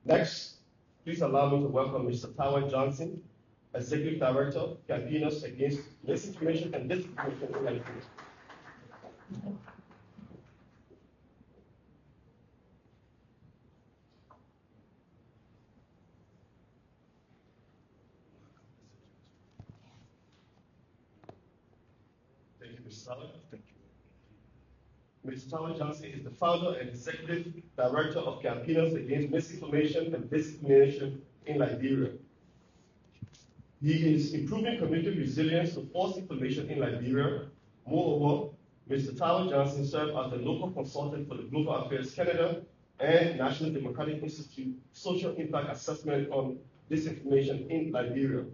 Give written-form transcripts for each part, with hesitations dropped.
Next, please allow me to welcome Mr. Taweh Johnson, Executive Director, Campaigns Against Misinformation and Disinformation in Liberia. Thank you, Mr. Taweh. Thank you. Mr. Taweh Johnson is the founder and Executive Director of Campaigns Against Misinformation and Disinformation in Liberia. He is improving community resilience to false information in Liberia. Moreover, Mr. Taweh Johnson served as the local consultant for the Global Affairs Canada and National Democratic Institute Social Impact Assessment on Disinformation in Liberia.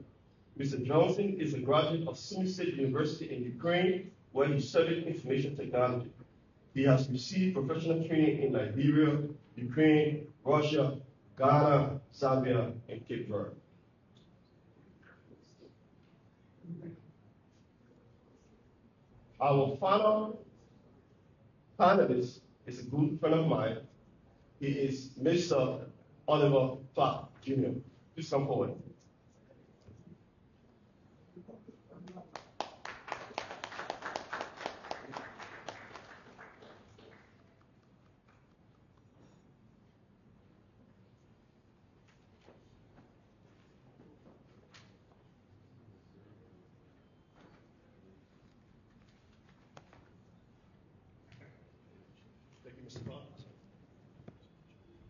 Mr. Johnson is a graduate of Sumy State University in Ukraine, where he studied information technology. He has received professional training in Liberia, Ukraine, Russia, Ghana, Zambia, and Cape Verde. Our final panelist is a good friend of mine. He is Mr. Oliver Clark, Jr. Please come forward.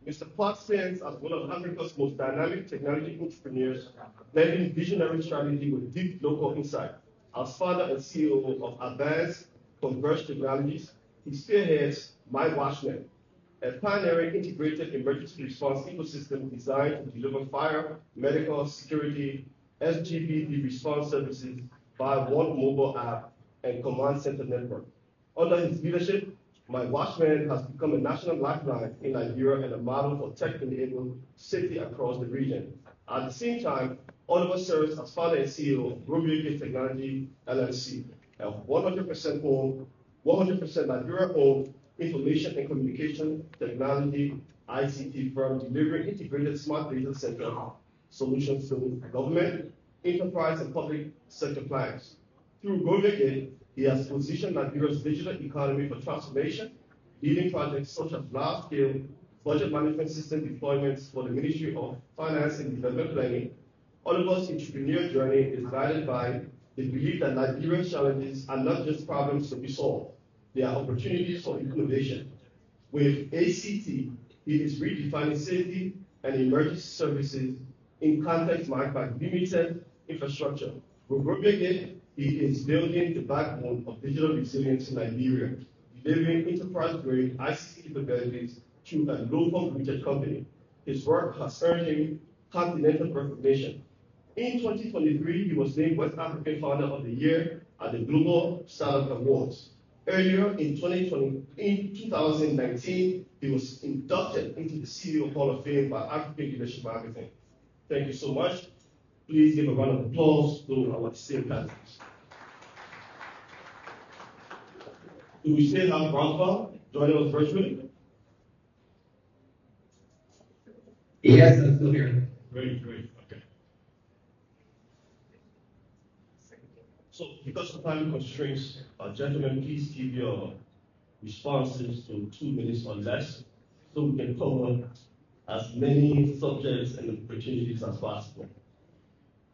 Mr. Clark stands as one of Africa's most dynamic technology entrepreneurs, blending visionary strategy with deep local insight. As founder and CEO of Advanced Converged Technologies, he spearheads My Watchman, a pioneering integrated emergency response ecosystem designed to deliver fire, medical, security, SGBD response services via one mobile app and command center network. Under his leadership, My Watchman has become a national lifeline in Liberia and a model for tech-enabled safety across the region. At the same time, Oliver serves as founder and CEO of Robio Technology LLC, a 100% owned, 100% Nigeria-owned information and communication technology ICT firm delivering integrated smart data center solutions to government, enterprise, and public sector clients. Through Robio, he has positioned Nigeria's digital economy for transformation, leading projects such as large-scale budget management system deployments for the Ministry of Finance and Development Planning. Oliver's entrepreneurial journey is guided by the belief that Nigeria's challenges are not just problems to be solved, they are opportunities for innovation. With ACT, he is redefining safety and emergency services in contexts marked by limited infrastructure. With Robio, he is building the backbone of digital resilience in Liberia, delivering enterprise-grade ICT capabilities to a local rooted company. His work has earned him continental recognition. In 2023, he was named West African Founder of the Year at the Global Startup Awards. Earlier in 2019, he was inducted into the CEO Hall of Fame by African Leadership Magazine. Thank you so much. Please give a round of applause to our esteemed panelists. Do we still have Bronswell joining us virtually? Yes, I'm still here. Great, okay. So, because of time constraints, gentlemen, please give your responses to 2 minutes or less so we can cover as many subjects and opportunities as possible.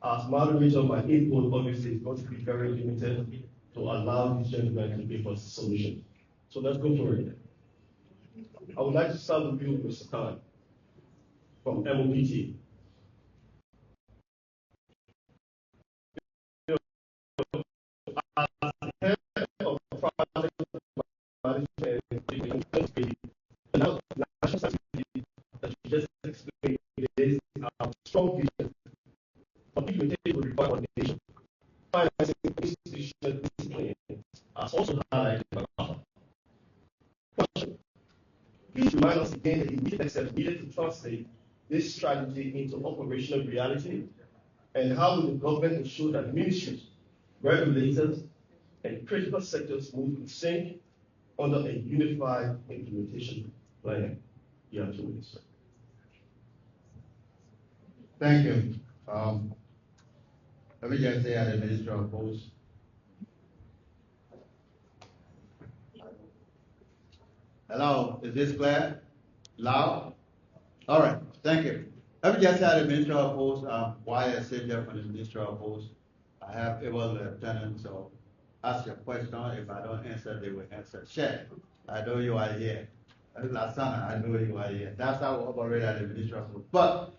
As moderator, my input obviously is going to be very limited to allow these gentlemen to give us a solution. So let's go for it. I would like to start with you, Mr. Khan, from MOPT. As the head of project management in the national strategy that you just explained is a strong vision for implementation of required coordination. Financing institutional discipline as also highlighted by Alpha. Question. Please remind us again the immediate steps needed to translate this strategy into operational reality, and how will the government ensure that ministries, regulators, and critical sectors move in sync under a unified implementation plan? You have 2 minutes. Thank you. Let me just say at the Minister of Post. Hello, is this clear? Loud? All right, thank you. Let me just say at the Minister of Post, why I sit there for the Minister of Post. I have able lieutenants, so ask your question. If I don't answer, they will answer. Chef, I know you are here. Lasana, I know you are here. That's how we operate at the Minister of Post. But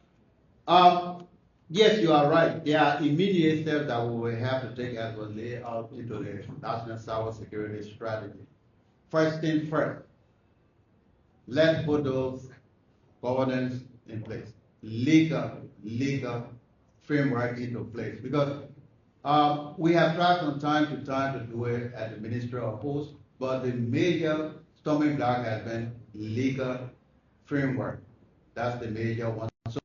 yes, you are right. There are immediate steps that we will have to take as we lay out into the national cybersecurity strategy. First thing first, let's put those governance in place, legal framework into place. Because we have tried from time to time to do it at the Ministry of Post, but the major stumbling block has been legal framework. That's the major one. So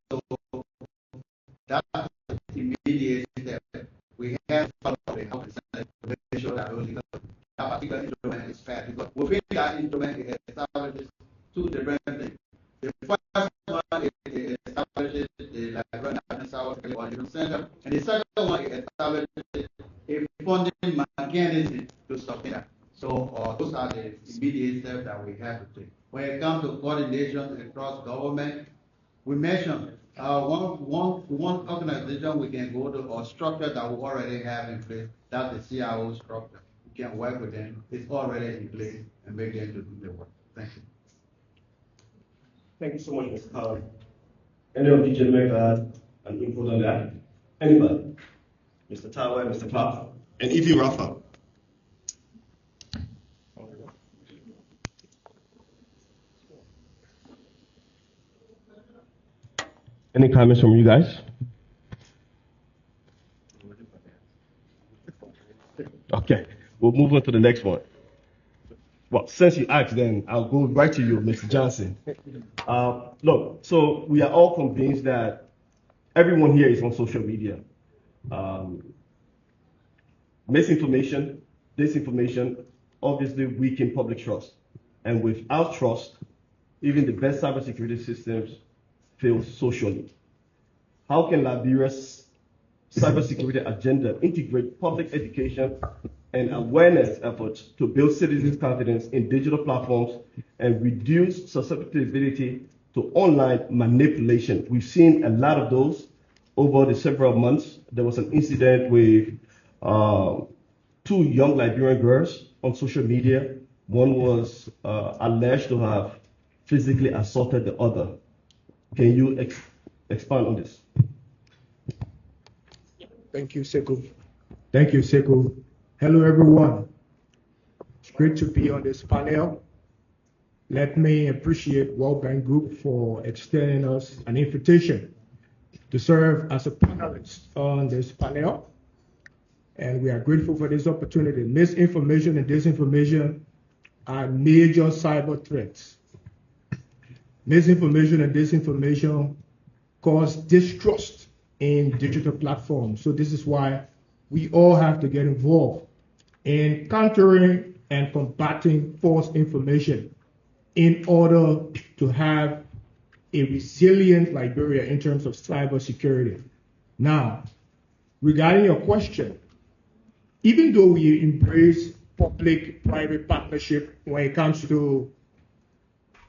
that's the immediate step. We have to make sure that that particular instrument is fair, because within that instrument it establishes two different things. The first one is establishes the Liberian National Cybersecurity Coordination Center, and the second one is establishes a funding mechanism to support that. So those are the immediate steps that we have to take. When it comes to coordination across government, we mentioned one organization we can go to, or structure that we already have in place. That's the CIO structure. We can work with them. It's already in place, and make them to do the work. Thank you. Thank you so much, Mr. Howard. Any of the gentlemen add an input on that? Anybody? Mr. Taweh, Mr. Clark, and even Rafa. Any comments from you guys? Okay, we'll move on to the next one. Well, since you asked, then I'll go right to you, Mr. Johnson. Look, so we are all convinced that everyone here is on social media. Misinformation, disinformation, obviously weaken public trust. And without trust, even the best cybersecurity systems fail socially. How can Liberia's cybersecurity agenda integrate public education and awareness efforts to build citizens' confidence in digital platforms and reduce susceptibility to online manipulation? We've seen a lot of those over the several months. There was an incident with two young Liberian girls on social media. One was alleged to have physically assaulted the other. Can you expand on this? Thank you, Sekou. Thank you, Sekou. Hello, everyone. It's great to be on this panel. Let me appreciate World Bank Group for extending us an invitation to serve as a panelist on this panel. And we are grateful for this opportunity. Misinformation and disinformation are major cyber threats. Misinformation and disinformation cause distrust in digital platforms. So this is why we all have to get involved in countering and combating false information in order to have a resilient Liberia in terms of cybersecurity. Now, regarding your question, even though we embrace public-private partnership when it comes to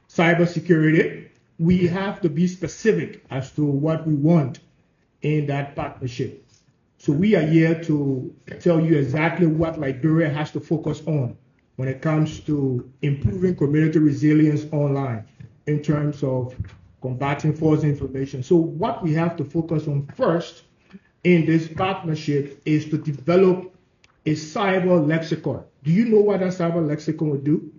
cybersecurity, we have to be specific as to what we want in that partnership. So we are here to tell you exactly what Liberia has to focus on when it comes to improving community resilience online in terms of combating false information. So what we have to focus on first in this partnership is to develop a cyber lexicon. Do you know what that cyber lexicon will do?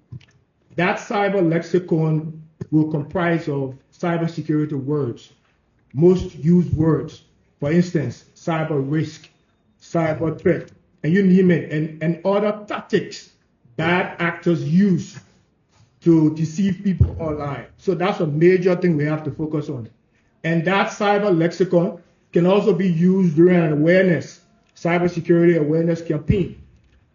That cyber lexicon will comprise of cybersecurity words, most used words. For instance, cyber risk, cyber threat, and you name it, and other tactics bad actors use to deceive people online. So that's a major thing we have to focus on. And that cyber lexicon can also be used during an awareness, cybersecurity awareness campaign.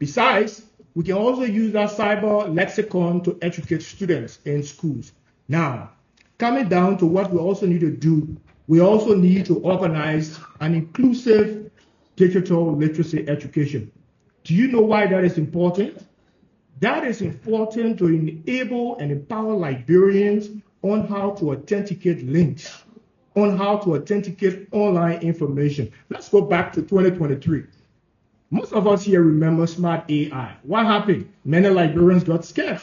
Besides, we can also use that cyber lexicon to educate students in schools. Now, coming down to what we also need to do We also need to organize an inclusive digital literacy education. Do you know why that is important? That is important to enable and empower Liberians on how to authenticate links, on how to authenticate online information. Let's go back to 2023. Most of us here remember smart AI. What happened? Many Liberians got scared.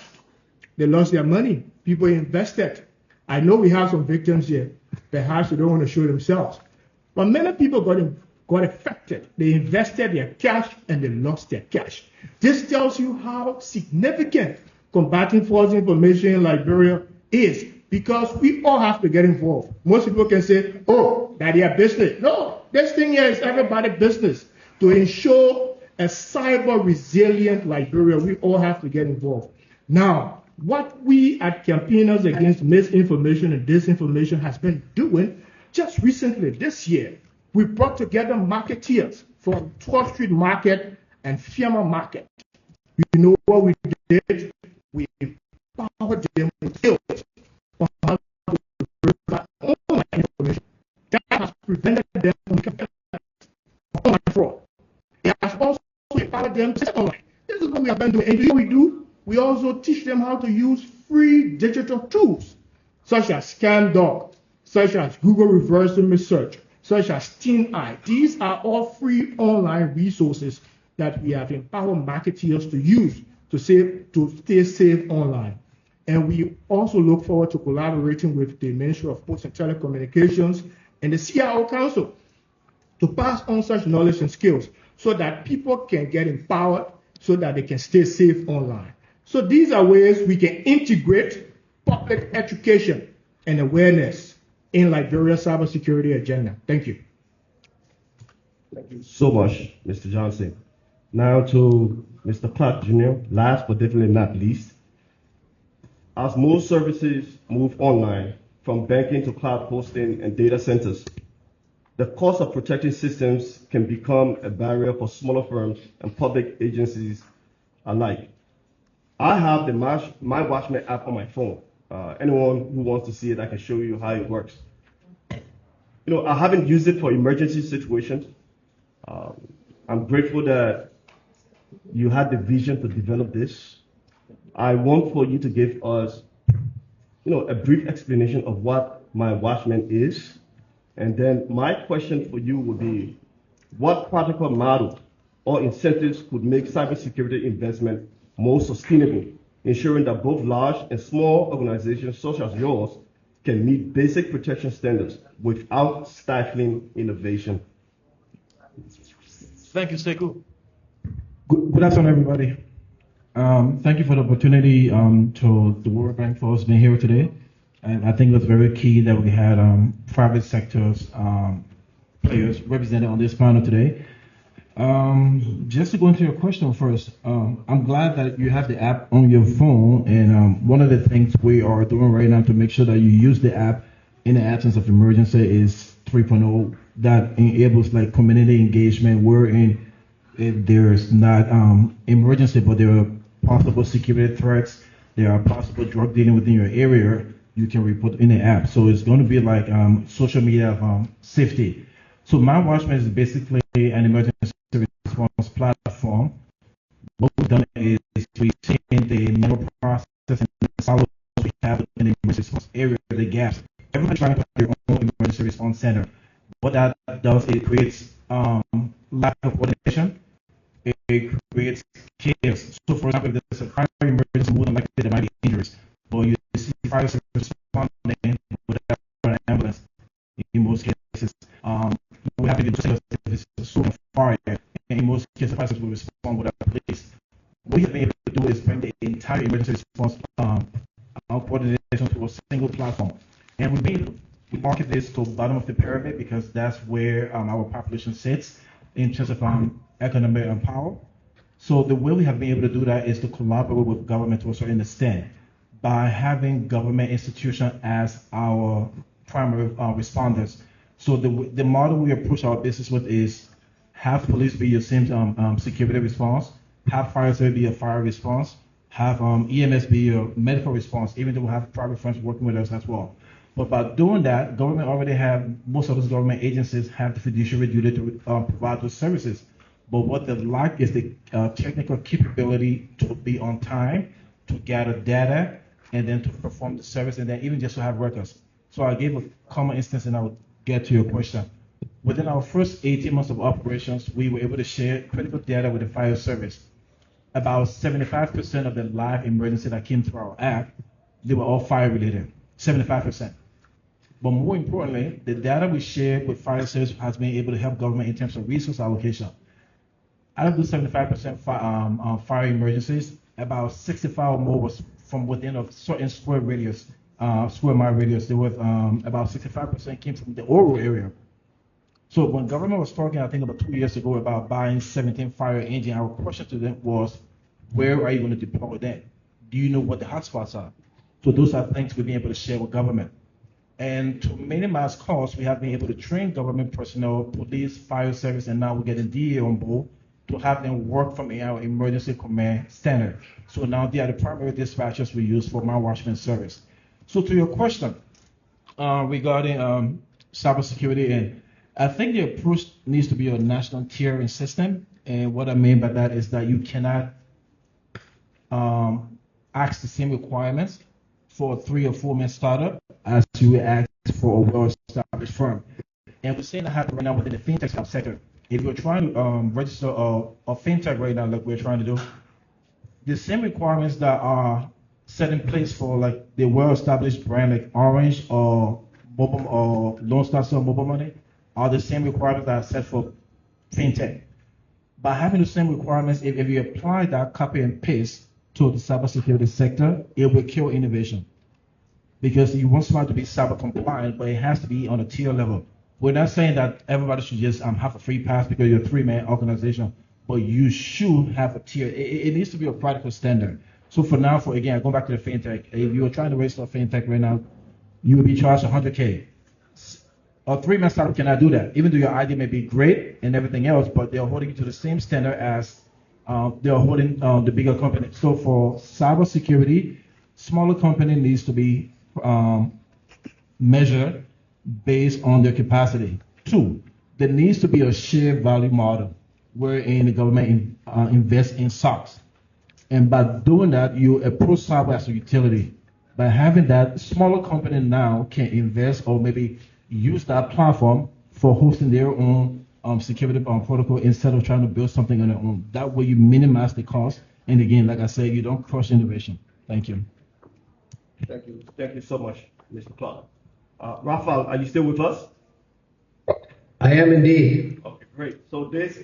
They lost their money. People invested. I know we have some victims here. Perhaps they don't want to show themselves. But many people got affected. They invested their cash and they lost their cash. This tells you how significant combating false information in Liberia is, because we all have to get involved. Most people can say, oh, that their business. No, this thing here is everybody's business. To ensure a cyber resilient Liberia, we all have to get involved. Now, what we at Campaigners Against Misinformation and Disinformation has been doing just recently this year, we brought together marketeers from 12th Street Market and Fiamma Market. You know what we did? We empowered them with skills on how to verify online information. That has prevented them from online fraud. It has also empowered them to online. This is what we have been doing. And you know what we do? We also teach them how to use free digital tools, such as CAMDL, such as Google Reverse Image Search, such as TeenEye. These are all free online resources that we have empowered marketeers to use to stay safe online. And we also look forward to collaborating with the Ministry of Posts and Telecommunications and the CIO Council to pass on such knowledge and skills so that people can get empowered so that they can stay safe online. So these are ways we can integrate public education and awareness in Liberia's cybersecurity agenda. Thank you. Thank you so much, Mr. Johnson. Now to Mr. Clark Jr., last but definitely not least. As most services move online, from banking to cloud hosting and data centers, the cost of protecting systems can become a barrier for smaller firms and public agencies alike. I have the My Watchman app on my phone. Anyone who wants to see it, I can show you how it works. You know, I haven't used it for emergency situations. I'm grateful that you had the vision to develop this. I want for you to give us, you know, a brief explanation of what My Watchman is. And then my question for you would be, what practical model or incentives could make cybersecurity investment more sustainable, ensuring that both large and small organizations such as yours can meet basic protection standards without stifling innovation? Thank you, Sekou. Good afternoon, everybody. Thank you for the opportunity to the World Bank for us being here today. And I think it was very key that we had private sectors players represented on this panel today. Just to go into your question first, I'm glad that you have the app on your phone, and one of the things we are doing right now to make sure that you use the app in the absence of emergency is 3.0 that enables like community engagement, wherein if there's not emergency, but there are possible security threats, there are possible drug dealing within your area, you can report in the app. So it's going to be like social media safety. So My Watchman is basically an emergency response platform. What we've done is we take the manual process and the silos we have in the emergency response area, the gaps. Everyone's trying to have their own emergency response center. What that does, it creates lack of coordination. It creates chaos. So, for example, if there's a fire emergency, more than likely there might be injuries. But you see fire service responding without an ambulance in most cases. We have to get to if it's a fire, and in most cases, fire service will respond without police. What we have been able to do is bring the entire emergency response coordination to a single platform. And we market this to the bottom of the pyramid because that's where our population sits in terms of economic power. So the way we have been able to do that is to collaborate with government to a certain extent by having government institutions as our primary responders. So the model we approach our business with is have police be your same security response, have fire service be a fire response, have EMS be your medical response, even though we have private firms working with us as well. But by doing that, government already have, most of those government agencies have the fiduciary duty to provide those services. But what they lack is the technical capability to be on time, to gather data, and then to perform the service, and then even just to have records. So I gave a common instance, and I will get to your question. Within our first 18 months of operations, we were able to share critical data with the fire service. About 75% of the live emergency that came through our app, they were all fire related, 75%. But more importantly, the data we shared with fire service has been able to help government in terms of resource allocation. Out of the 75% fire emergencies, about 65 or more was from within a certain square mile radius. There was about 65% came from the rural area. So when government was talking, I think about 2 years ago, about buying 17 fire engines, our question to them was, where are you going to deploy that? Do you know what the hotspots are? So those are things we've been able to share with government. And to minimize costs, we have been able to train government personnel, police, fire service, and now we're getting DA on board to have them work from our emergency command center. So now they are the primary dispatchers we use for my watchman service. So to your question regarding cybersecurity, and I think the approach needs to be a national tiering system. And what I mean by that is that you cannot ask the same requirements for a 3 or 4 man startup as you would ask for a well-established firm. And we're seeing that happen right now within the fintech sector. If you're trying to register a fintech right now, like we're trying to do, the same requirements that are set in place for like the well-established brand like Orange or mobile or Lone Star Cell mobile money are the same requirements that are set for fintech. By having the same requirements, if you apply that copy and paste to the cybersecurity sector, it will kill innovation. Because you want somebody to be cyber compliant, but it has to be on a tier level. We're not saying that everybody should just have a free pass because you're a 3-man organization, but you should have a tier. It needs to be a practical standard. So for now, again, going back to the fintech, if you are trying to register a fintech right now, you will be charged $100K. A 3-man startup cannot do that, even though your idea may be great and everything else, but they're holding you to the same standard as they're holding the bigger company. So for cybersecurity, smaller company needs to be measured based on their capacity. 2, there needs to be a shared value model wherein the government invests in SOCs. And by doing that, you approach cyber as a utility. By having that, smaller company now can invest or maybe use that platform for hosting their own security protocol instead of trying to build something on their own. That way you minimize the cost. And again, like I said, you don't crush innovation. Thank you. Thank you. Thank you so much, Mr. Clark. Raphael, are you still with us? I am indeed. Okay, great. So this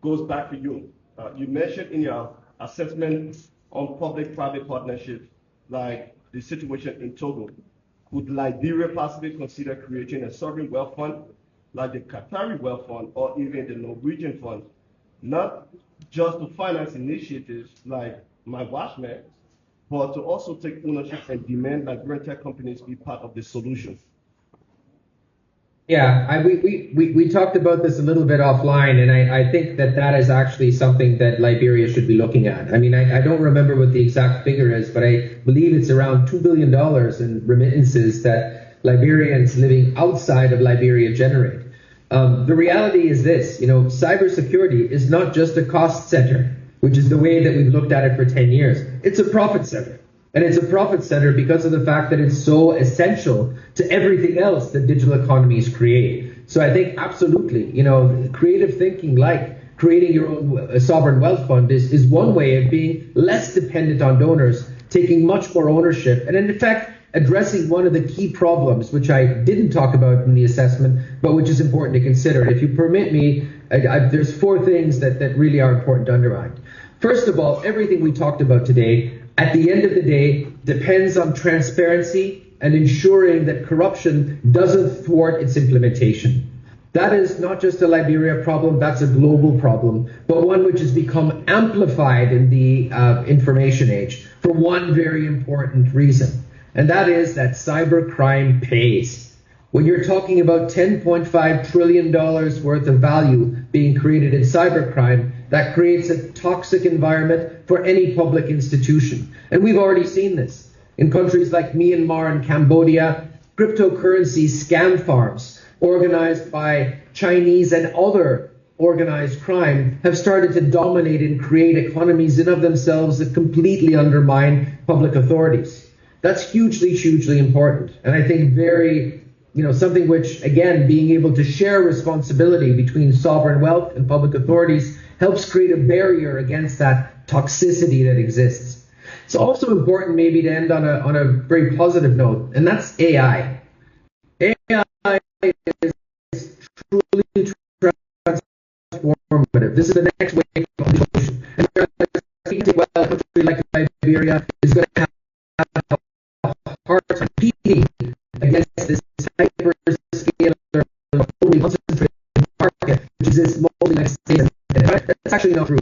goes back to you. You mentioned in your assessment on public-private partnerships, like the situation in Togo. Could Liberia possibly consider creating a sovereign wealth fund, like the Qatari wealth fund or even the Norwegian fund, not just to finance initiatives like My Watchman, but to also take ownership and demand Liberian tech companies be part of the solution? Yeah, we talked about this a little bit offline, and I think that is actually something that Liberia should be looking at. I mean, I don't remember what the exact figure is, but I believe it's around $2 billion in remittances that Liberians living outside of Liberia generate. The reality is this, cybersecurity is not just a cost center, which is the way that we've looked at it for 10 years. It's a profit center. And it's a profit center because of the fact that it's so essential to everything else that digital economies create. So I think absolutely, creative thinking like creating your own sovereign wealth fund is one way of being less dependent on donors, taking much more ownership, and in fact, addressing one of the key problems, which I didn't talk about in the assessment, but which is important to consider. If you permit me, there's 4 things that really are important to underline. First of all, everything we talked about today, at the end of the day, depends on transparency and ensuring that corruption doesn't thwart its implementation. That is not just a Liberia problem, that's a global problem, but one which has become amplified in the information age for one very important reason, and that is that cybercrime pays. When you're talking about $10.5 trillion worth of value being created in cybercrime, that creates a toxic environment for any public institution. And we've already seen this. In countries like Myanmar and Cambodia, cryptocurrency scam farms organized by Chinese and other organized crime have started to dominate and create economies in of themselves that completely undermine public authorities. That's hugely, hugely important. And I think very, something which, again, being able to share responsibility between sovereign wealth and public authorities helps create a barrier against that toxicity that exists. It's also important maybe to end on a very positive note, and that's AI. AI is truly transformative. This is the next wave of evolution. And well, a country like Liberia is going to have a hard time competing against this hyper-scalar, fully concentrated market, which is this multi-state. That's actually not true.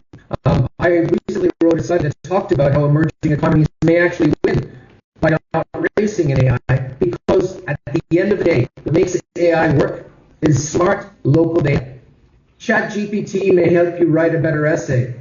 I recently wrote a study that talked about how emerging economies may actually win by not racing in AI, because at the end of the day, what makes AI work is smart local data. ChatGPT may help you write a better essay,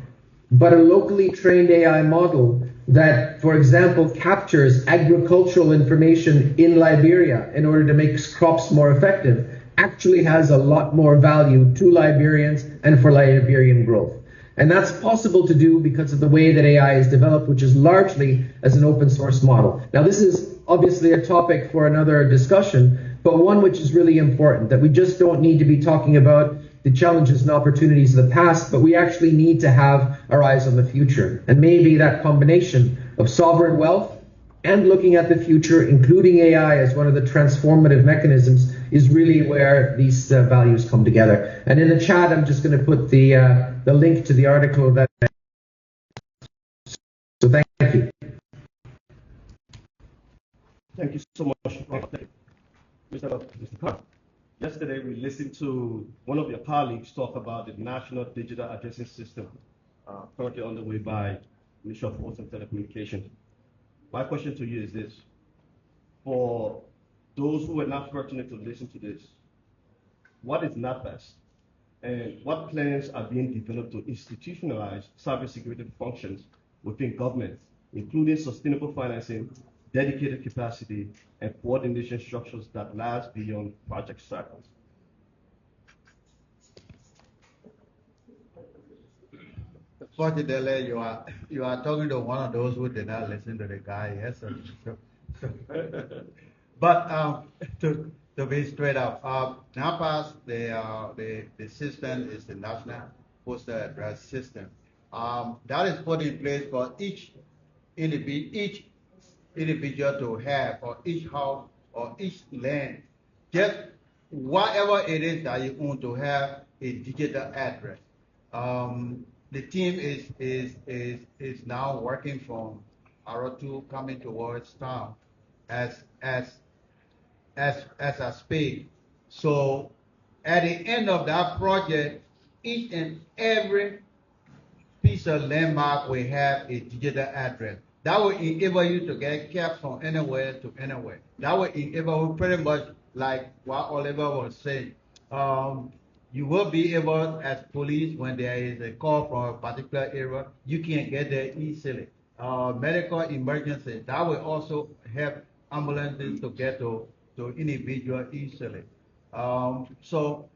but a locally trained AI model that, for example, captures agricultural information in Liberia in order to make crops more effective actually has a lot more value to Liberians and for Liberian growth. And that's possible to do because of the way that AI is developed, which is largely as an open source model. Now, this is obviously a topic for another discussion, but one which is really important, that we just don't need to be talking about the challenges and opportunities of the past, but we actually need to have our eyes on the future. And maybe that combination of sovereign wealth and looking at the future, including AI as one of the transformative mechanisms, is really where these values come together. And in the chat, I'm just going to put the link to the article that. So thank you. Thank you so much, Mr. Clark. Yesterday, we listened to one of your colleagues talk about the National Digital Addressing System, currently underway by Ministry of Posts and Telecommunications. My question to you is this: for those who were not fortunate to listen to this, what is NAPAS, and what plans are being developed to institutionalize cybersecurity functions within government, including sustainable financing, dedicated capacity, and coordination structures that last beyond project cycles? Fortunately, you are talking to one of those who did not listen to the guy yesterday. But to be straight up, NAPAS, the system is the National Postal Address System. That is put in place for each individual to have, or each house, or each land, just whatever it is that you want to have a digital address. The team is now working from Arotu coming towards town as I speak. So at the end of that project, each and every piece of landmark will have a digital address. That will enable you to get kept from anywhere to anywhere. That will enable pretty much like what Oliver was saying. You will be able, as police, when there is a call from a particular area, you can get there easily. Medical emergency, that will also help ambulances to get to individual easily. So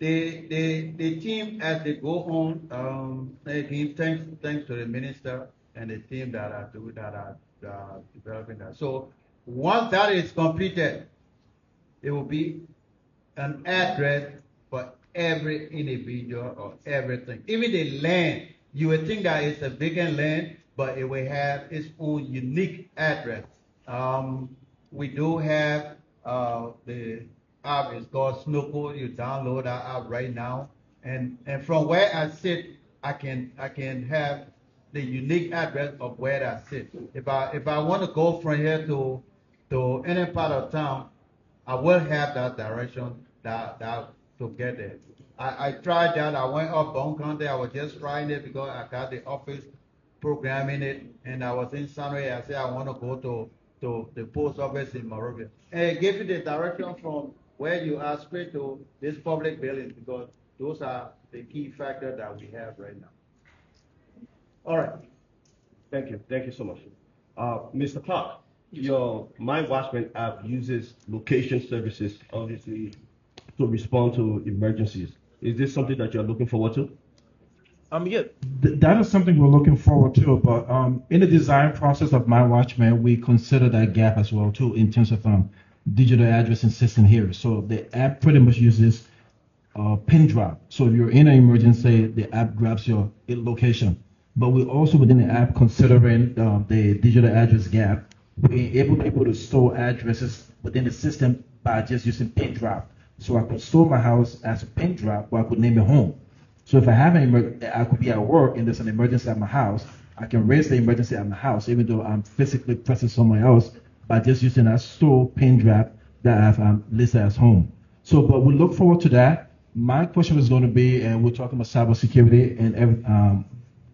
the team, as they go on, again, thanks to the minister and the team that are developing that. So once that is completed, it will be an address for every individual or everything. Even the land, you would think that it's a vacant land, but it will have its own unique address. We do have the app is called Snowco. You download that app right now, and from where I sit, I can have the unique address of where I sit. If I want to go from here to any part of town, I will have that direction that to get there. I tried that. I went up Bone County. I was just trying it because I got the office programming it, and I was in Sunway. I said I want to go to the post office in Monrovia, and it gave you the direction from where you are straight to this public building, because those are the key factors that we have right now. All right. Thank you so much. Mr. Clark, your My Watchman app uses location services, obviously, to respond to emergencies. Is this something that you're looking forward to? Yeah, that is something we're looking forward to. But in the design process of My Watchman, we consider that gap as well too in terms of digital addressing system here. So the app pretty much uses pin drop. So if you're in an emergency, the app grabs your location. But we're also within the app considering the digital address gap. We're able to store addresses within the system by just using pin drop. So I could store my house as a pin drop, or I could name it home. So if I have I could be at work and there's an emergency at my house, I can raise the emergency at my house, even though I'm physically present somewhere else, by just using that store pin drop that I've listed as home. So, but we look forward to that. My question is going to be, and we're talking about cybersecurity and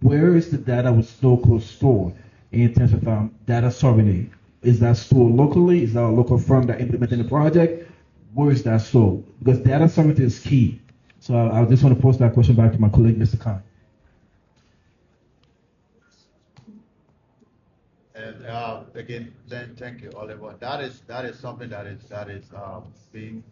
where is the data with local stored in terms of data sovereignty? Is that stored locally? Is that a local firm that implementing the project? Where is that stored? Because data sovereignty is key. So I just want to pose that question back to my colleague, Mr. Khan. And again, then thank you, Oliver. That is something that is being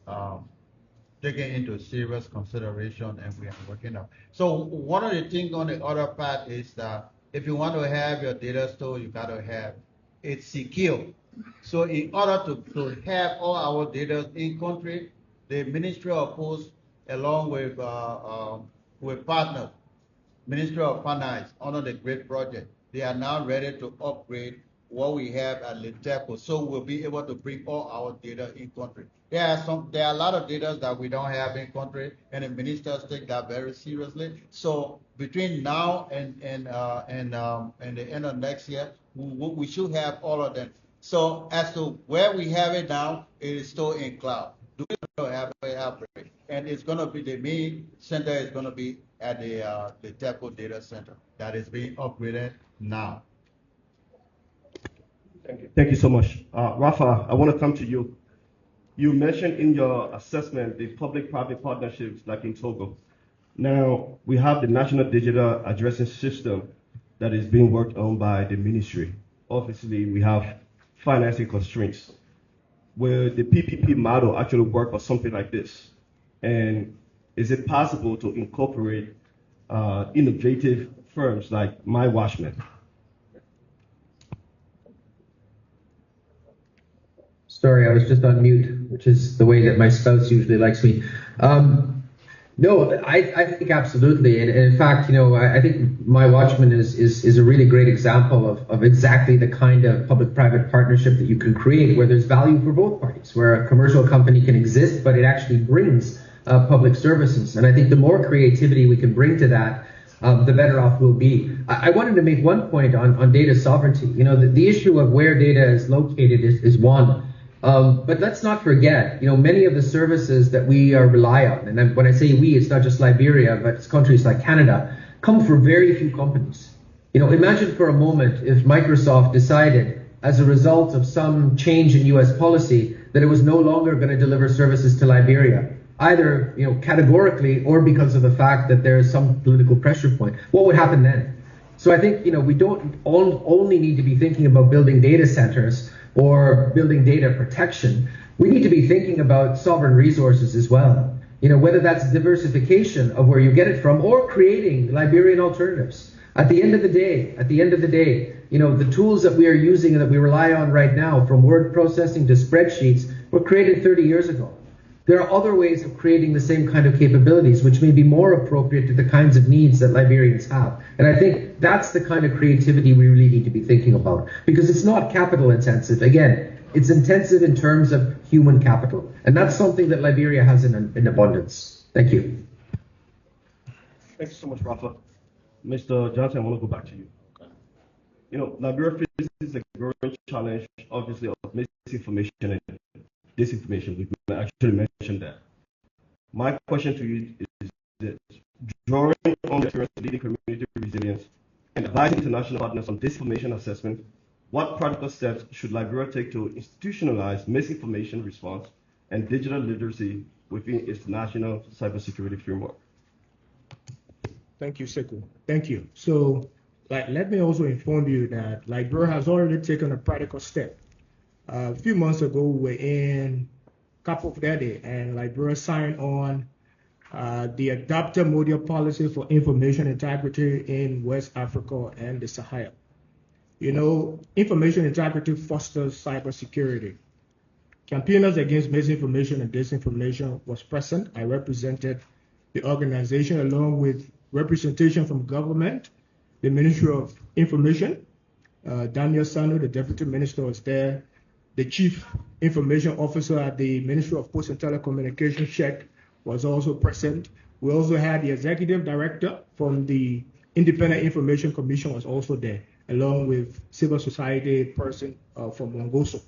taken into serious consideration, and we are working on. So one of the things on the other part is that if you want to have your data stored, you got to have it secure. So in order to have all our data in country, the Ministry of Posts, along with partners, Ministry of Finance, under the great project, they are now ready to upgrade what we have at Liteco, so we'll be able to bring all our data in country. There are a lot of data that we don't have in country, and the ministers take that very seriously. So between now and the end of next year, we should have all of them. So as to where we have it now, it is still in cloud. Do we have it? And it's going to be, the main center is going to be at the Telecommunications data center that is being upgraded now. Thank you. Thank you so much. Rafa, I want to come to you. You mentioned in your assessment the public-private partnerships like in Togo. Now, we have the National Digital Addressing System that is being worked on by the ministry. Obviously, we have financing constraints. Will the PPP model actually work for something like this? And is it possible to incorporate innovative firms like My Watchman? Sorry, I was just on mute, which is the way that my spouse usually likes me. No, I think absolutely. And in fact, I think My Watchman is a really great example of exactly the kind of public-private partnership that you can create where there's value for both parties, where a commercial company can exist, but it actually brings public services. And I think the more creativity we can bring to that, the better off we'll be. I wanted to make one point on data sovereignty. The issue of where data is located is one. But let's not forget, many of the services that we rely on, and when I say we, it's not just Liberia, but it's countries like Canada, come from very few companies. Imagine for a moment if Microsoft decided, as a result of some change in U.S. policy, that it was no longer going to deliver services to Liberia, either categorically or because of the fact that there is some political pressure point. What would happen then? So I think we don't only need to be thinking about building data centers or building data protection. We need to be thinking about sovereign resources as well. Whether that's diversification of where you get it from or creating Liberian alternatives. At the end of the day, the tools that we are using and that we rely on right now, from word processing to spreadsheets, were created 30 years ago. There are other ways of creating the same kind of capabilities, which may be more appropriate to the kinds of needs that Liberians have. And I think that's the kind of creativity we really need to be thinking about, because it's not capital intensive. Again, it's intensive in terms of human capital. And that's something that Liberia has in abundance. Thank you. Thanks so much, Rafa. Mr. Johnson, I want to go back to you. Liberia faces a growing challenge, obviously, of misinformation and disinformation. We actually mentioned that. My question to you is this: drawing on the experience of leading community resilience and advising international partners on disinformation assessment, what practical steps should Liberia take to institutionalize misinformation response and digital literacy within its national cybersecurity framework? Thank you, Sekou. Thank you. So, let me also inform you that Liberia has already taken a practical step A few months ago, we were in Cape Verde, and Liberia signed on the adopted model policy for information integrity in West Africa and the Sahel. You know, information integrity fosters cybersecurity. Campaigners against misinformation and disinformation was present. I represented the organization along with representation from government, the Ministry of Information. Daniel Sano, the Deputy Minister, was there. The Chief Information Officer at the Ministry of Post and Telecommunications, Sheikh, was also present. We also had the Executive Director from the Independent Information Commission was also there, along with civil society person from Mongoso.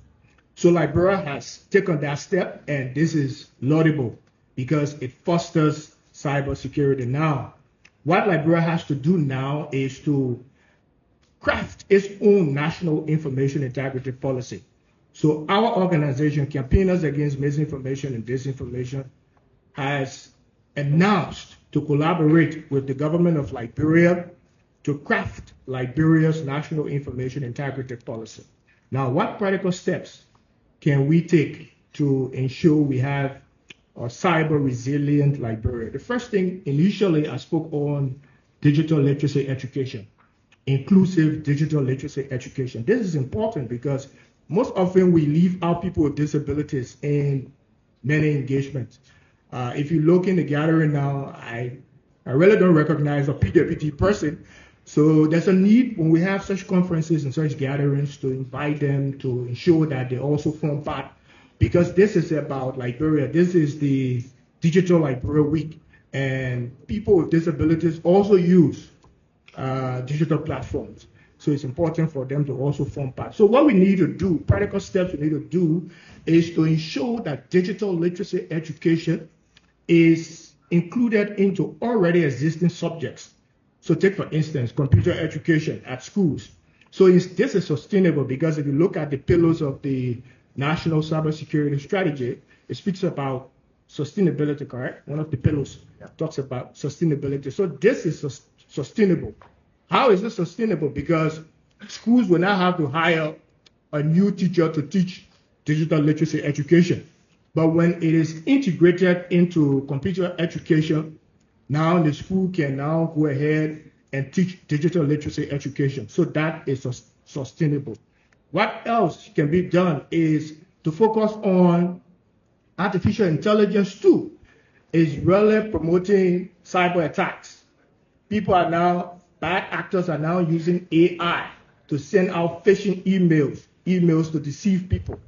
So Liberia has taken that step, and this is laudable because it fosters cybersecurity. Now, what Liberia has to do now is to craft its own national information integrity policy. So our organization, Campaigners Against Misinformation and Disinformation, has announced to collaborate with the government of Liberia to craft Liberia's national information integrity policy. Now, what practical steps can we take to ensure we have a cyber resilient Liberia? The first thing, initially, I spoke on digital literacy education, inclusive digital literacy education. This is important because most often we leave out people with disabilities in many engagements. If you look in the gathering now, I really don't recognize a PWT person. So there's a need when we have such conferences and such gatherings to invite them to ensure that they also form part, because this is about Liberia. This is the Digital Liberia Week, and people with disabilities also use digital platforms. So it's important for them to also form part. So what we need to do, practical steps we need to do, is to ensure that digital literacy education is included into already existing subjects. So take, for instance, computer education at schools. So this is sustainable because if you look at the pillars of the National Cybersecurity Strategy, it speaks about sustainability, correct? One of the pillars talks about sustainability. So this is sustainable. How is it sustainable? Because schools will now have to hire a new teacher to teach digital literacy education. But when it is integrated into computer education, now the school can now go ahead and teach digital literacy education. So that is sustainable. What else can be done is to focus on artificial intelligence too. Is really promoting cyber attacks. People are now, bad actors are now using AI to send out phishing emails to deceive people.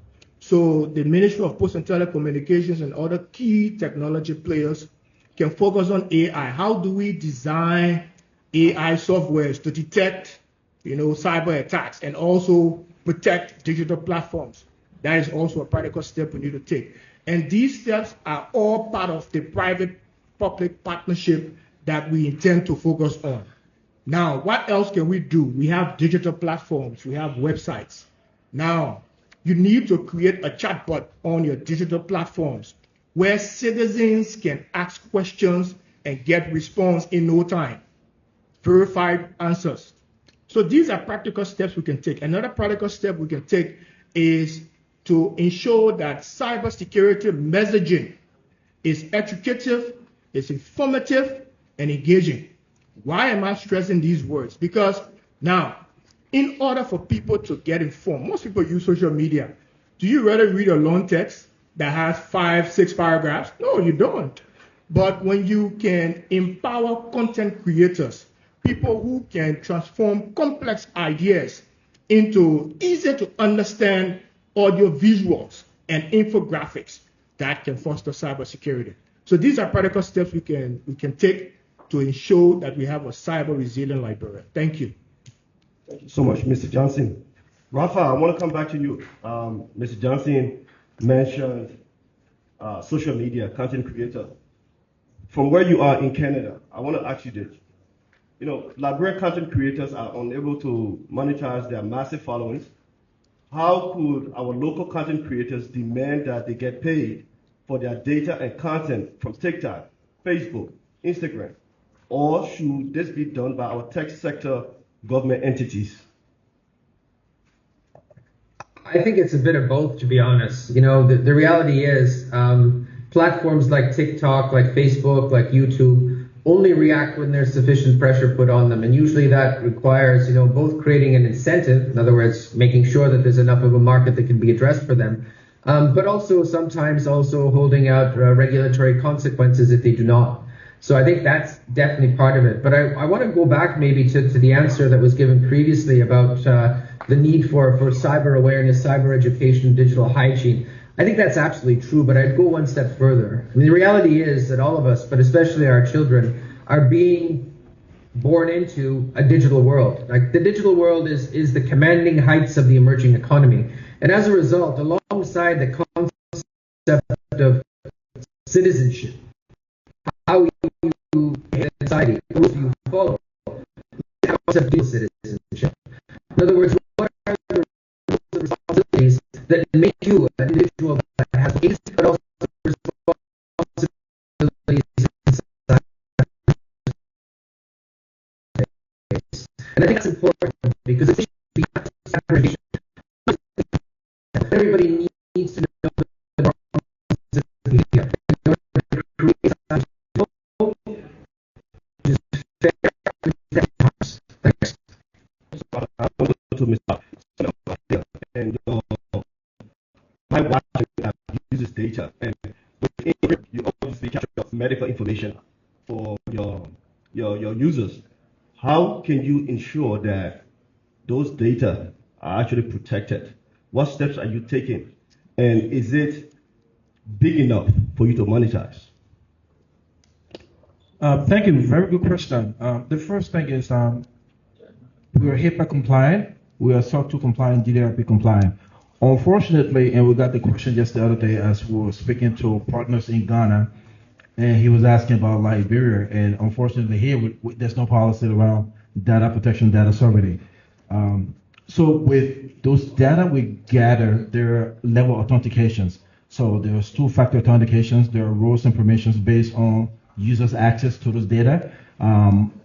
So the Ministry of Post and Telecommunications and other key technology players can focus on AI. How do we design AI softwares to detect, cyber attacks and also protect digital platforms? That is also a practical step we need to take. And these steps are all part of the private-public partnership that we intend to focus on. Now, what else can we do? We have digital platforms. We have websites. Now, you need to create a chatbot on your digital platforms where citizens can ask questions and get response in no time, verified answers. So these are practical steps we can take. Another practical step we can take is to ensure that cybersecurity messaging is educative, is informative, and engaging. Why am I stressing these words? Because now, in order for people to get informed, most people use social media. Do you rather read a long text that has 5, 6 paragraphs? No, you don't. But when you can empower content creators, people who can transform complex ideas into easy to understand audio visuals and infographics, that can foster cybersecurity. So these are practical steps we can take to ensure that we have a cyber resilient Liberia. Thank you. Thank you so much, Mr. Johnson. Rafa, I want to come back to you. Mr. Johnson mentioned social media, content creator. From where you are in Canada, I want to ask you this. Liberian content creators are unable to monetize their massive followings. How could our local content creators demand that they get paid for their data and content from TikTok, Facebook, Instagram? Or should this be done by our tech sector government entities? I think it's a bit of both, to be honest. The reality is platforms like TikTok, like Facebook, like YouTube only react when there's sufficient pressure put on them. And usually that requires, both creating an incentive, in other words, making sure that there's enough of a market that can be addressed for them, but also sometimes also holding out regulatory consequences if they do not. So I think that's definitely part of it. But I want to go back maybe to the answer that was given previously about the need for cyber awareness, cyber education, digital hygiene. I think that's absolutely true, but I'd go one step further. I mean, the reality is that all of us, but especially our children, are being born into a digital world. Like, the digital world is the commanding heights of the emerging economy. And as a result, alongside the concept of citizenship, how you society, who you follow, the concept of citizenship. In other words, what are the responsibilities that make you an individual that has agency, but also responsibilities inside space? And I think that's important because it should be segregation. Everybody needs to know the responsibility in order to create such and my wife uses data, and within you obviously capture medical information for your users. How can you ensure that those data are actually protected? What steps are you taking? And is it big enough for you to monetize? Thank you. Very good question. The first thing is we are HIPAA compliant. We are SOC 2 compliant, DDRP compliant. Unfortunately, and we got the question just the other day as we were speaking to partners in Ghana, and he was asking about Liberia, and unfortunately here there's no policy around data protection, data sovereignty. So with those data we gather, there are level authentications. So there's two-factor authentications. There are roles and permissions based on users' access to those data.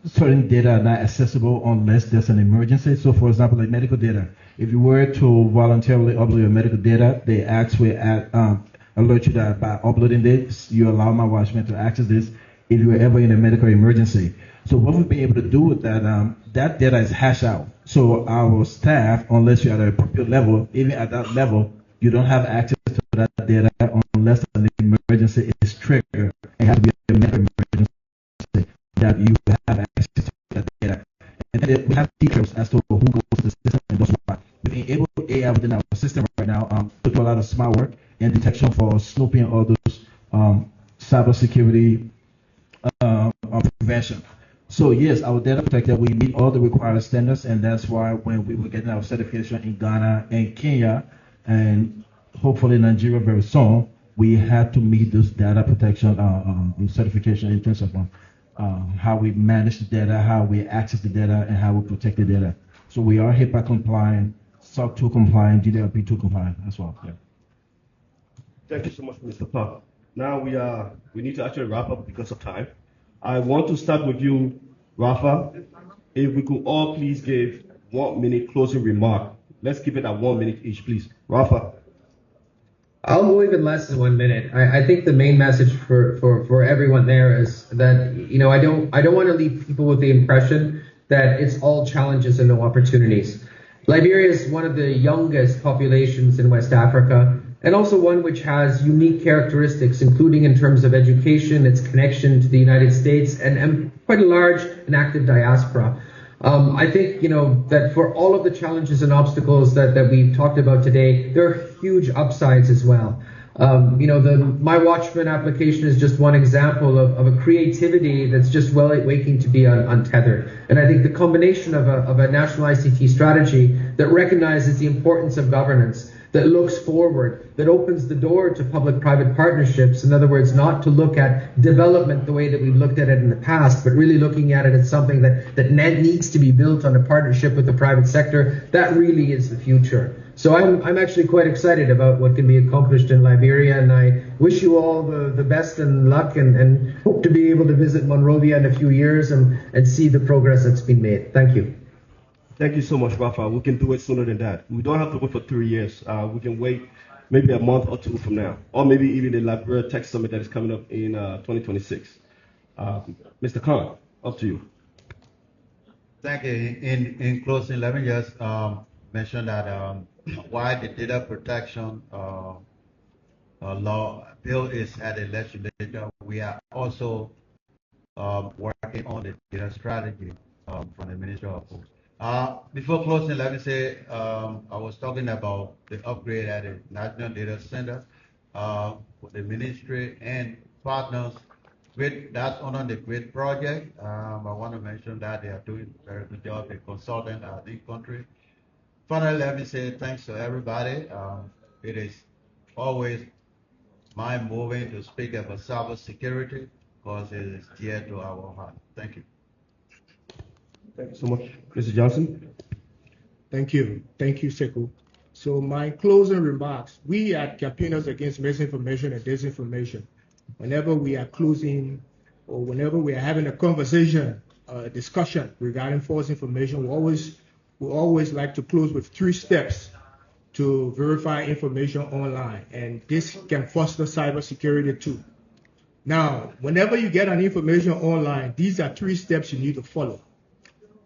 Certain data are not accessible unless there's an emergency. So for example, like medical data, if you were to voluntarily upload your medical data, they actually alert you that by uploading this, you allow my watchman to access this if you were ever in a medical emergency. So what we've been able to do with that, that data is hashed out. So our staff, unless you're at an appropriate level, even at that level, you don't have access to that data unless an emergency is triggered. It has to be a medical emergency that you have access to that data. And then we have details as to who goes to the system and does what. We've been able to AI within our system right now to do a lot of smart work and detection for snooping all those cybersecurity prevention. So yes, our data protector, we meet all the required standards, and that's why when we were getting our certification in Ghana and Kenya, and hopefully Nigeria very soon, we had to meet this data protection certification in terms of how we manage the data, how we access the data, and how we protect the data. So we are HIPAA compliant, SOC 2 compliant, DDRP 2 compliant as well. Yeah. Thank you so much, Mr. Park. Now we need to actually wrap up because of time. I want to start with you, Rafa. If we could all please give 1 minute closing remark. Let's keep it at 1 minute each, please. Rafa. I'll go even less than 1 minute. I think the main message for everyone there is that, I don't want to leave people with the impression that it's all challenges and no opportunities. Liberia is one of the youngest populations in West Africa, and also one which has unique characteristics, including in terms of education, its connection to the United States, and quite a large and active diaspora. I think, that for all of the challenges and obstacles that we've talked about today, there are huge upsides as well. The My Watchman application is just one example of a creativity that's just waiting to be untethered. And I think the combination of a national ICT strategy that recognizes the importance of governance, that looks forward, that opens the door to public-private partnerships. In other words, not to look at development the way that we've looked at it in the past, but really looking at it as something that needs to be built on a partnership with the private sector. That really is the future. So I'm actually quite excited about what can be accomplished in Liberia, and I wish you all the best and luck, and hope to be able to visit Monrovia in a few years and see the progress that's been made. Thank you. Thank you so much, Rafa. We can do it sooner than that. We don't have to wait for 3 years. We can wait maybe a month or two from now, or maybe even the Liberia Tech Summit that is coming up in 2026. Mr. Khan, up to you. Thank you. In closing, let me just mention that why the data protection law bill is at the legislature, we are also working on the data strategy from the Ministry of Post. Before closing, let me say I was talking about the upgrade at the National Data Center with the ministry and partners. That's one of the great project. I want to mention that they are doing a very good job. The consultant are in country. Finally, let me say thanks to everybody. It is always mind-moving to speak about cybersecurity because it is dear to our heart. Thank you. Thank you so much. Mr. Johnson? Thank you. Thank you, Sekou. So my closing remarks, we at Campaigners Against Misinformation and Disinformation, whenever we are closing or whenever we are having a conversation, discussion regarding false information, we always like to close with 3 steps to verify information online. And this can foster cybersecurity too. Now, whenever you get an information online, these are 3 steps you need to follow.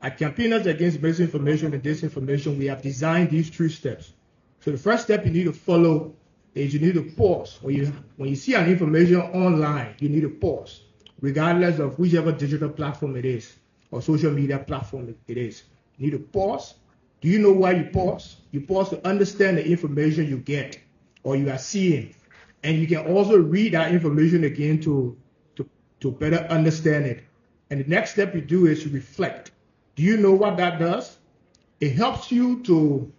At Campaigners Against Misinformation and Disinformation, we have designed these 3 steps. So the first step you need to follow is you need to pause. When you see an information online, you need to pause, regardless of whichever digital platform it is or social media platform it is. You need to pause. Do you know why you pause? You pause to understand the information you get or you are seeing. And you can also read that information again to better understand it. And the next step you do is to reflect. Do you know what that does? It helps you to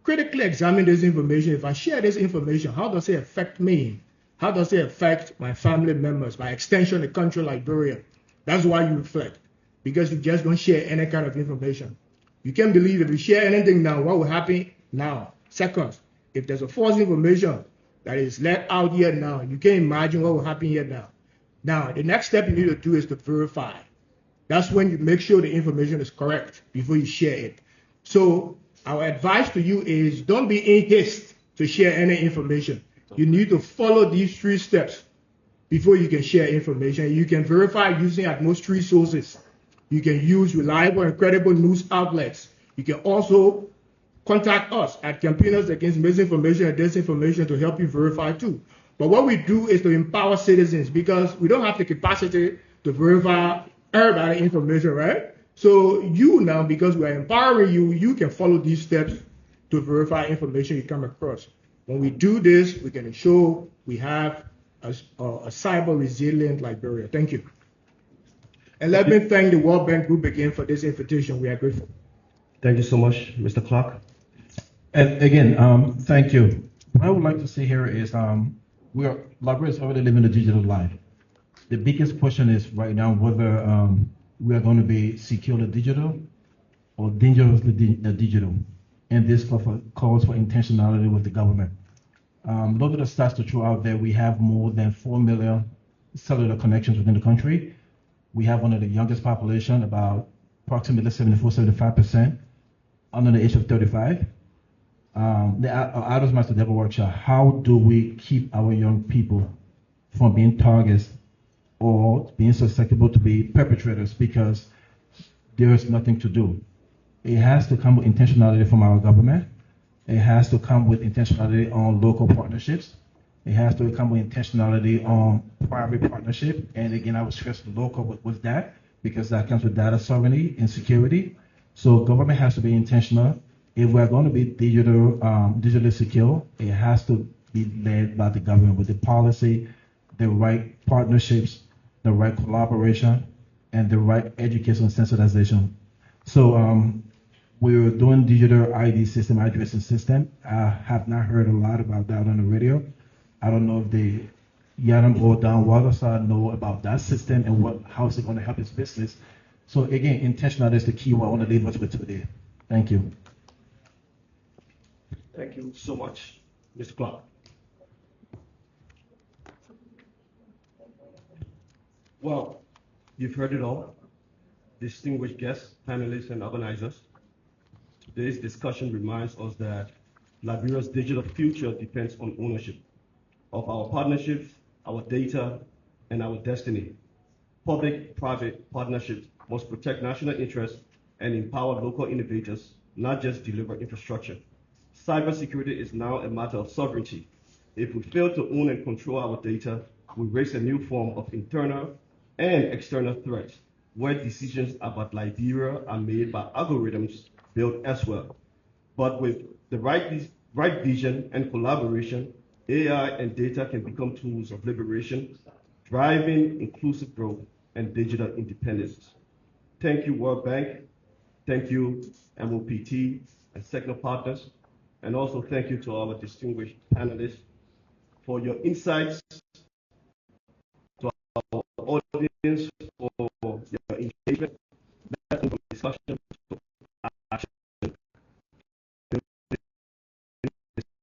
critically examine this information. If I share this information, how does it affect me? How does it affect my family members, by extension, the country Liberia? That's why you reflect, because you just don't share any kind of information. You can't believe if you share anything now, what will happen now? Seconds. If there's a false information that is let out here now, you can't imagine what will happen here now. Now, the next step you need to do is to verify. That's when you make sure the information is correct before you share it. So our advice to you is don't be in haste to share any information. You need to follow these 3 steps before you can share information. You can verify using at most 3 sources. You can use reliable and credible news outlets. You can also contact us at Campaigners Against Misinformation and Disinformation to help you verify too. But what we do is to empower citizens, because we don't have the capacity to verify everybody information, right? So you now, because we are empowering you, you can follow these steps to verify information you come across. When we do this, we can ensure we have a cyber resilient Liberia. Thank you. And let me thank the World Bank Group again for this invitation. We are grateful. Thank you so much, Mr. Clark. And again, thank you. What I would like to say here is Liberia is already living a digital life. The biggest question is right now whether we are going to be securely digital or dangerously digital. And this calls for intentionality with the government. Look at the stats to throw out there. We have more than 4 million cellular connections within the country. We have one of the youngest population, about approximately 74-75% under the age of 35. The Adults Master Devil Workshop, how do we keep our young people from being targets or being susceptible to be perpetrators because there is nothing to do? It has to come with intentionality from our government. It has to come with intentionality on local partnerships. It has to come with intentionality on private partnership. And again, I would stress the local with that, because that comes with data sovereignty and security. So government has to be intentional. If we're going to be digitally secure, it has to be led by the government with the policy, the right partnerships, the right collaboration, and the right education sensitization. So we're doing digital ID system, addressing system. I have not heard a lot about that on the radio. I don't know if the Yanam or Down Water side know about that system and how is it going to help its business. So again, intentional is the key word I want to leave us with today. Thank you. Thank you so much, Mr. Clark. Well, you've heard it all. Distinguished guests, panelists, and organizers. Today's discussion reminds us that Liberia's digital future depends on ownership of our partnerships, our data, and our destiny. Public-private partnerships must protect national interests and empower local innovators, not just deliver infrastructure. Cybersecurity is now a matter of sovereignty. If we fail to own and control our data, we raise a new form of internal and external threat, where decisions about Liberia are made by algorithms built elsewhere. But with the right vision and collaboration, AI and data can become tools of liberation, driving inclusive growth and digital independence. Thank you, World Bank. Thank you, MOPT and sector partners. And also thank you to our distinguished panelists for your insights, to our audience for your engagement. Let's move on to discussion.